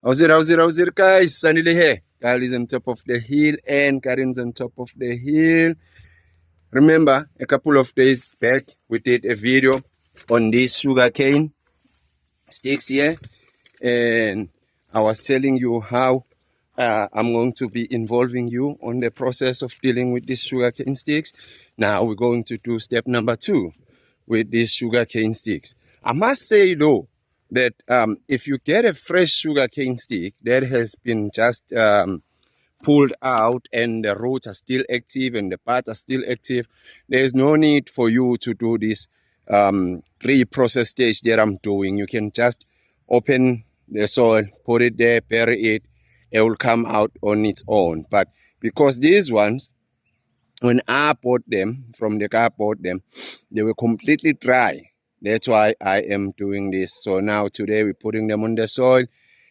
How's it, guys? Sunny here. Kyle is on top of the hill and Karin's on top of the hill. Remember, a couple of days back, we did a video on these sugarcane sticks here. And I was telling you how I'm going to be involving you on the process of dealing with these sugarcane sticks. Now we're going to do step number 2 with these sugarcane sticks. I must say though, that if you get a fresh sugarcane stick that has been just pulled out and the roots are still active and the parts are still active, there's no need for you to do this pre-process stage that I'm doing. You can just open the soil, put it there, bury it, it will come out on its own. But because these ones, when I bought them from the guy, bought them, they were completely dry. That's why I am doing this. So now today we're putting them on the soil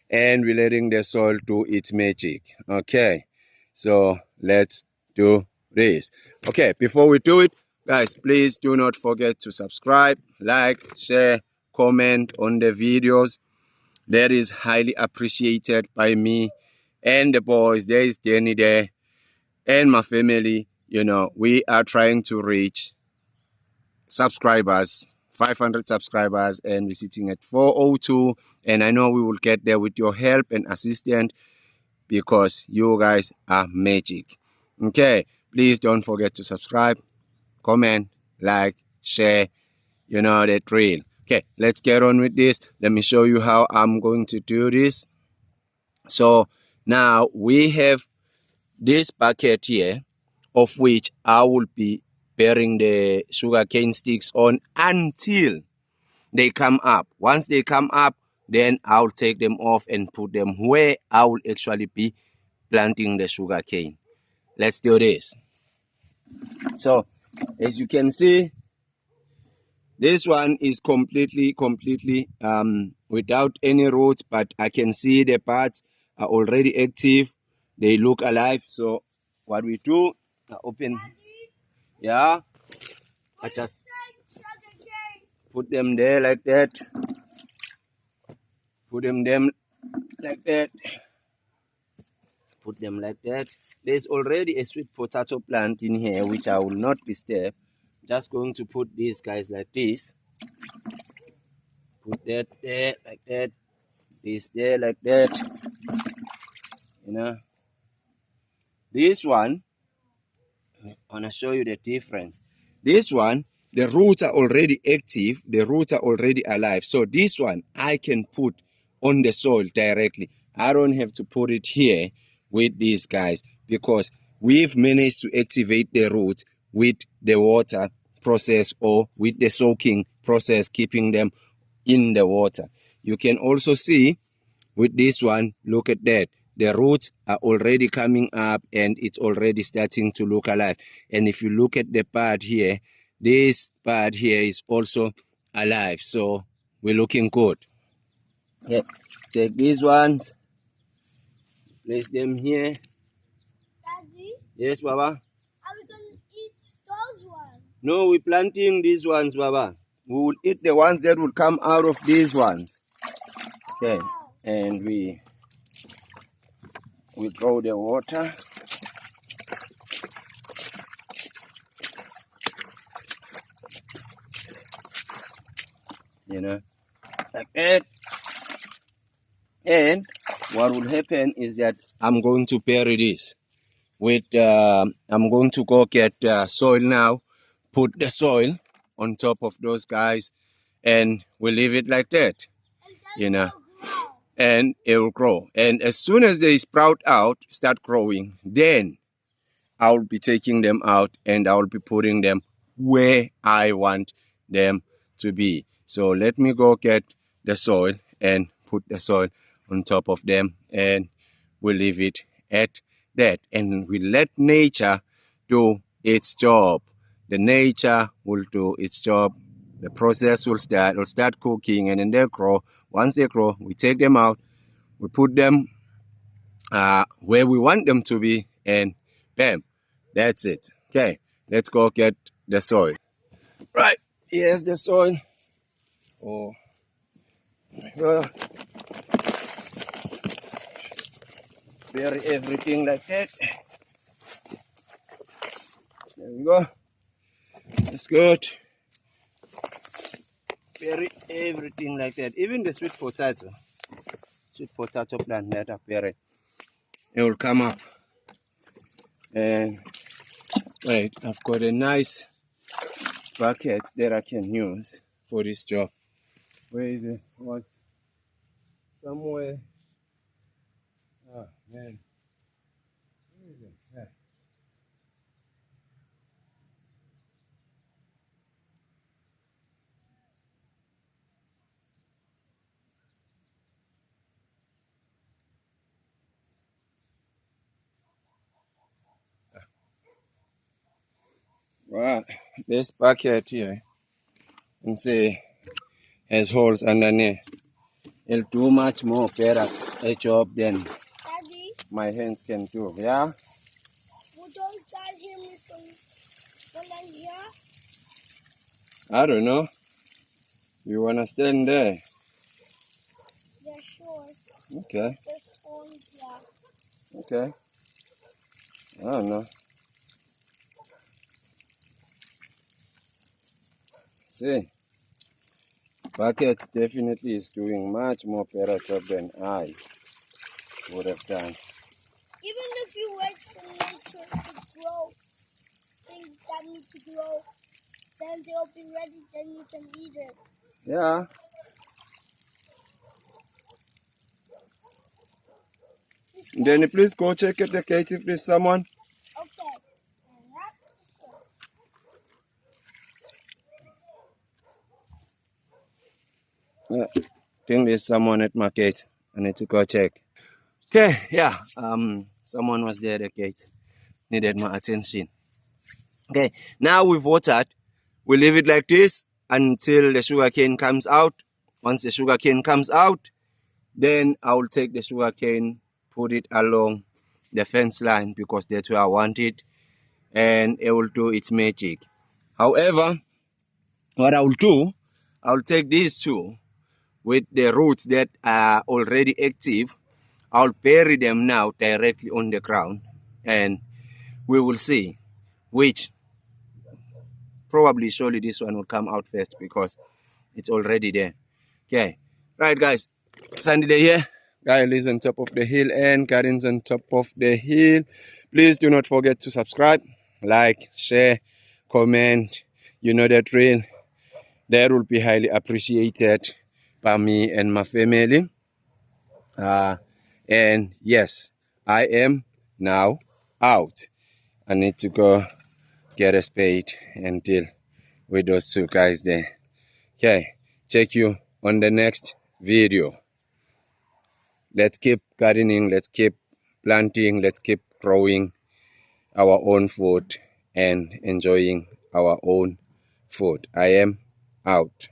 and we're letting the soil do its magic. Okay, so let's do this. Okay, before we do it, guys, please do not forget to subscribe, like, share, comment on the videos. That is highly appreciated by me and the boys. There is Danny there and my family. You know, we are trying to reach subscribers, 500 subscribers, and we're sitting at 402. And I know we will get there with your help and assistance because you guys are magic. Okay, please don't forget to subscribe, comment, like, share. You know the drill. Okay, let's get on with this. Let me show you how I'm going to do this. So now we have this bucket here, of which I will be burying the sugarcane sticks on until they come up. Once they come up, then I'll take them off and put them where I will actually be planting the sugarcane. Let's do this. So as you can see, this one is completely without any roots, but I can see the parts are already active. They look alive. So what we do, I open, yeah, I just put them there like that. Put them like that. Put them like that. There's already a sweet potato plant in here, which I will not disturb. Just going to put these guys like this. Put that there like that. This there like that. You know. This one, I want to show you the difference. This one, the roots are already active. The roots are already alive. So this one, I can put on the soil directly. I don't have to put it here with these guys because we've managed to activate the roots with the water process or with the soaking process, keeping them in the water. You can also see with this one, look at that. The roots are already coming up and it's already starting to look alive. And if you look at the part here, this part here is also alive. So we're looking good. Okay, take these ones, place them here. Daddy? Yes, Baba? Are we going to eat those ones? No, we're planting these ones, Baba. We will eat the ones that will come out of these ones. Okay, and we draw the water. You know, like that. And what will happen is that I'm going to bury this with, I'm going to go get soil now, put the soil on top of those guys, and we'll leave it like that, you know, and it will grow. And as soon as they sprout out, start growing, then I'll be taking them out and I'll be putting them where I want them to be. So let me go get the soil and put the soil on top of them, and we'll leave it at that. And we let nature do its job. The nature will do its job. The process will start cooking, and then they'll grow. Once they grow, we take them out, we put them where we want them to be, and bam, that's it. Okay, let's go get the soil. Right, here's the soil. Oh, bury everything like that. There we go. That's good. Bury everything like that. Even the sweet potato plant that I buried, it will come up. And wait, I've got a nice bucket that I can use for this job. Where is it? Was somewhere. Oh man, where is it? Yeah. Right, this bucket here, and see, has holes underneath. It'll do much more better a job than Daddy, my hands can do. Yeah? will those guys hear me when I'm here? I don't know. You wanna stand there? Yeah, sure. Okay, There's phones here. okay. I don't know. See, bucket definitely is doing much more better job than I would have done. Even if you wait for nature to grow, things that need to grow, then they'll be ready, then you can eat it. Yeah. Then please go check at the gate if there's someone. Okay. And that's the Yeah, I think there's someone at my gate. I need to go check. Okay, yeah. Someone was there at the gate. Needed my attention. Okay, now we've watered. We leave it like this until the sugarcane comes out. Once the sugarcane comes out, then I will take the sugarcane, put it along the fence line because that's where I want it, and it will do its magic. However, what I will do, I will take these two with the roots that are already active. I'll bury them now directly on the ground, and we will see which, probably surely this one will come out first because it's already there. Okay, right guys, Sunday here. Guy lives on top of the hill and Karin's on top of the hill. Please do not forget to subscribe, like, share, comment. You know that drill. That will be highly appreciated by me and my family. And yes, I am now out. I need to go get a spade and deal with those two guys there. Okay, check you on the next video. Let's keep gardening, let's keep planting, let's keep growing our own food and enjoying our own food. I am out.